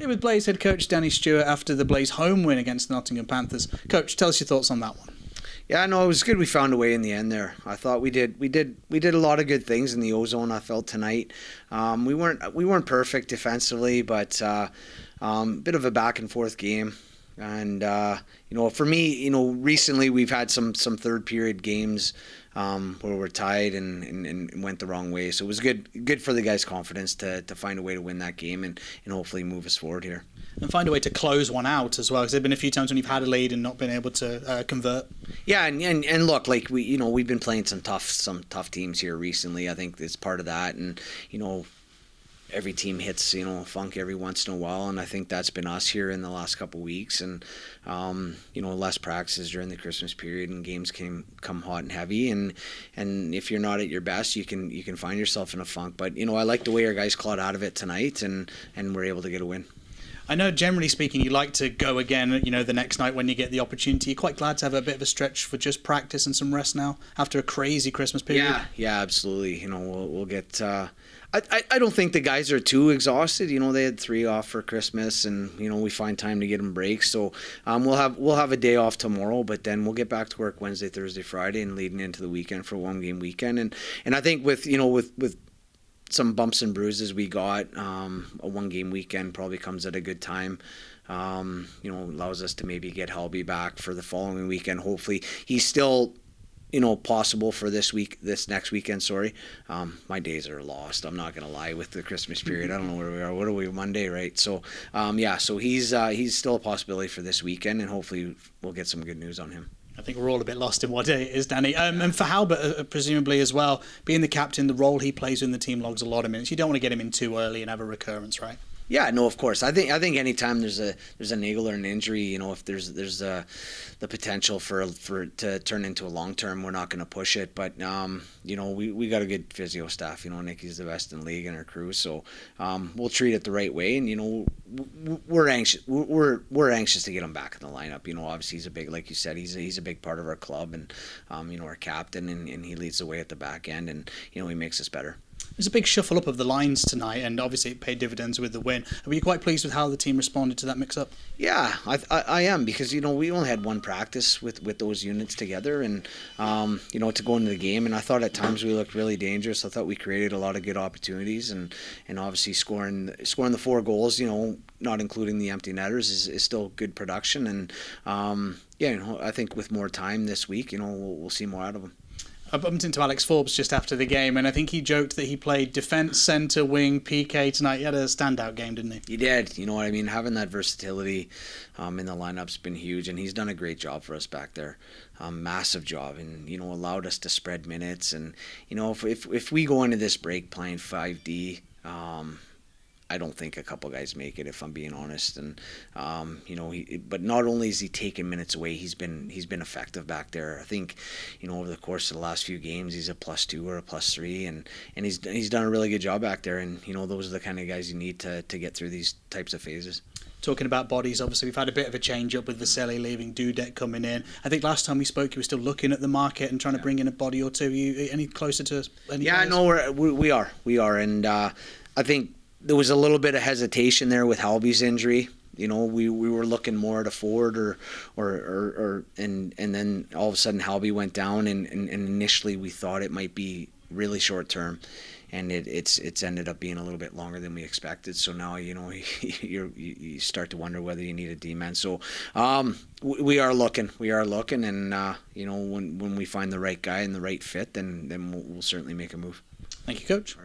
Here with Blaze head coach Danny Stewart after the Blaze home win against the Nottingham Panthers. Coach, tell us your thoughts on that one. Yeah, no, it was good. We found a way in the end there. I thought we did a lot of good things in the ozone. I felt tonight. We weren't perfect defensively, but bit of a back and forth game. And for me, recently we've had some third period games where we're tied and went the wrong way. So it was good for the guys' confidence to find a way to win that game and hopefully move us forward here. And find a way to close one out as well, because there have been a few times when you've had a lead and not been able to convert. Yeah, and look, like we've been playing some tough teams here recently. I think it's part of that, and every team hits funk every once in a while, and I think that's been us here in the last couple of weeks. And less practices during the Christmas period, and games come hot and heavy, and if you're not at your best, you can find yourself in a funk. But I like the way our guys clawed out of it tonight, and we're able to get a win. I know, generally speaking, you like to go again, the next night when you get the opportunity. You're quite glad to have a bit of a stretch for just practice and some rest now after a crazy Christmas period. Yeah, absolutely. We'll get. I don't think the guys are too exhausted. They had 3 off for Christmas, and we find time to get them breaks. So we'll have a day off tomorrow, but then we'll get back to work Wednesday, Thursday, Friday, and leading into the weekend for a 1-game weekend. And I think with some bumps and bruises we got, a 1-game weekend probably comes at a good time. Allows us to maybe get Halby back for the following weekend. Hopefully he's still possible for this next weekend. Sorry, my days are lost. I'm not gonna lie with the Christmas period. I don't know where we are. What are we, Monday, right? So so he's still a possibility for this weekend, and hopefully we'll get some good news on him. I think we're all a bit lost in what day it is, Danny. And for Halbert, presumably as well, being the captain, the role he plays in the team logs a lot of minutes. You don't want to get him in too early and have a recurrence, right? Yeah, no, of course. I think anytime there's a niggle or an injury, if there's the potential for it to turn into a long term, we're not going to push it. But we got a good physio staff. Nicky's the best in the league and our crew, so we'll treat it the right way. And we're anxious. We're anxious to get him back in the lineup. Obviously he's a big, like you said, he's a big part of our club, and our captain, and he leads the way at the back end, and he makes us better. There's a big shuffle up of the lines tonight, and obviously it paid dividends with the win. Were you quite pleased with how the team responded to that mix-up? Yeah, I am, because we only had one practice with those units together, and to go into the game, and I thought at times we looked really dangerous. I thought we created a lot of good opportunities, and obviously scoring the 4 goals, not including the empty netters, is still good production. And I think with more time this week, we'll see more out of them. I bumped into Alex Forbes just after the game, and I think he joked that he played defence, centre, wing, PK tonight. He had a standout game, didn't he? He did. You know what I mean? Having that versatility in the lineup's been huge, and he's done a great job for us back there. Massive job, and allowed us to spread minutes. And if we go into this break playing 5D, I don't think a couple guys make it, if I'm being honest. And but not only is he taking minutes away, he's been effective back there. I think over the course of the last few games, he's a +2 or a +3, and he's done a really good job back there. And those are the kind of guys you need to get through these types of phases. Talking about bodies, obviously we've had a bit of a change up with Vaselli leaving, Dudek coming in. I think last time we spoke, you were still looking at the market and trying to bring in a body or two. Are you any closer to any? Yeah, players? No, we are, and I think there was a little bit of hesitation there with Halby's injury. We were looking more at a forward and then all of a sudden Halby went down, and initially we thought it might be really short term, and it's ended up being a little bit longer than we expected. So now you start to wonder whether you need a D-man. So we are looking, and when we find the right guy and the right fit, then we'll certainly make a move. Thank you, Coach.